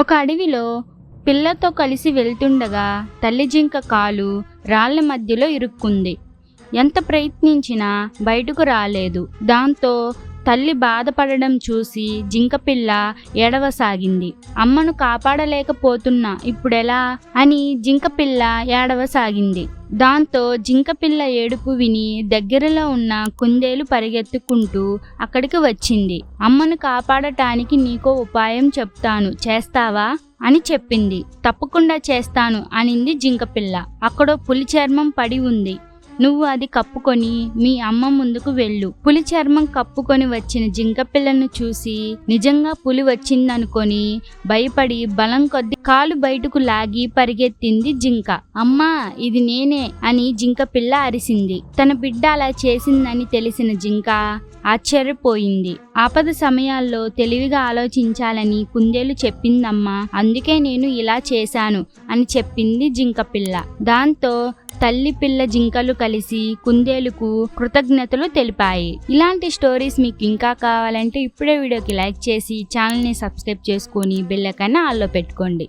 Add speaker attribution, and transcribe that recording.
Speaker 1: ఒక అడవిలో పిల్లతో కలిసి వెళ్తుండగా తల్లి జింక కాలు రాళ్ల మధ్యలో ఇరుక్కుంది. ఎంత ప్రయత్నించినా బయటకు రాలేదు. దాంతో తల్లి బాధపడడం చూసి జింకపిల్ల ఏడవసాగింది. అమ్మను కాపాడలేకపోతున్నా, ఇప్పుడెలా అని జింకపిల్ల ఏడవసాగింది. దాంతో జింకపిల్ల ఏడుపు విని దగ్గరలో ఉన్న కుందేలు పరిగెత్తుకుంటూ అక్కడికి వచ్చింది. అమ్మను కాపాడటానికి నీకో ఉపాయం చెప్తాను, చేస్తావా అని చెప్పింది. తప్పకుండా చేస్తాను అనింది జింకపిల్ల. అక్కడో పులి చర్మం పడి ఉంది. నువ్వు అది కప్పుకొని మీ అమ్మ ముందుకు వెళ్ళు. పులి చర్మం కప్పుకొని వచ్చిన జింకపిల్లను చూసి నిజంగా పులి వచ్చిందనుకొని భయపడి బలం కొద్ది కాలు బయటకు లాగి పరిగెత్తింది జింక. అమ్మా, ఇది నేనే అని జింకపిల్ల అరిసింది. తన బిడ్డ అలా చేసిందని తెలిసిన జింక ఆశ్చర్యపోయింది. ఆపద సమయాల్లో తెలివిగా ఆలోచించాలని కుందేలు చెప్పిందమ్మా, అందుకే నేను ఇలా చేశాను అని చెప్పింది జింకపిల్ల. దాంతో తల్లి పిల్ల జింకలు కలిసి కుందేలుకు కృతజ్ఞతలు తెలిపాయి. ఇలాంటి స్టోరీస్ మీకు ఇంకా కావాలంటే ఇప్పుడే వీడియోకి లైక్ చేసి ఛానల్ని సబ్స్క్రైబ్ చేసుకొని బెల్ ఐకాన్ ఆల్లో పెట్టుకోండి.